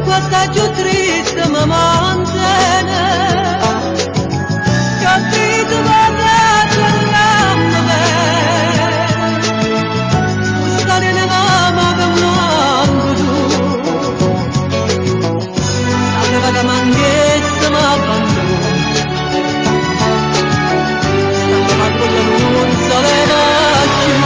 questa giù triste ma mantiene, capito guarda cercando me, stare nella mano quando tu sapeva che manchezza ma abbandona, stava con la non soleva più.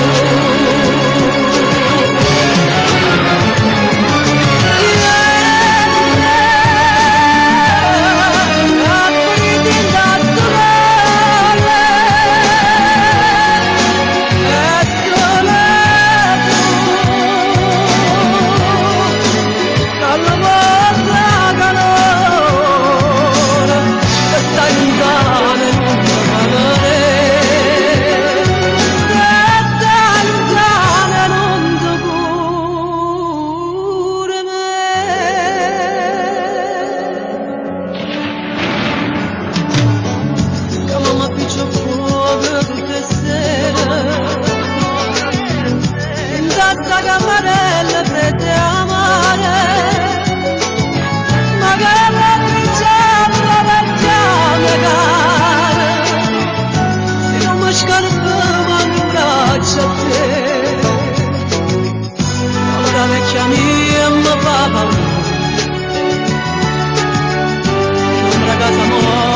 Tanta cammarella fredda e amare, magari appicciamo la vecchia cara, e non mi scarpava in braccio a te, la vecchia mia mi fa paura, non casa morta.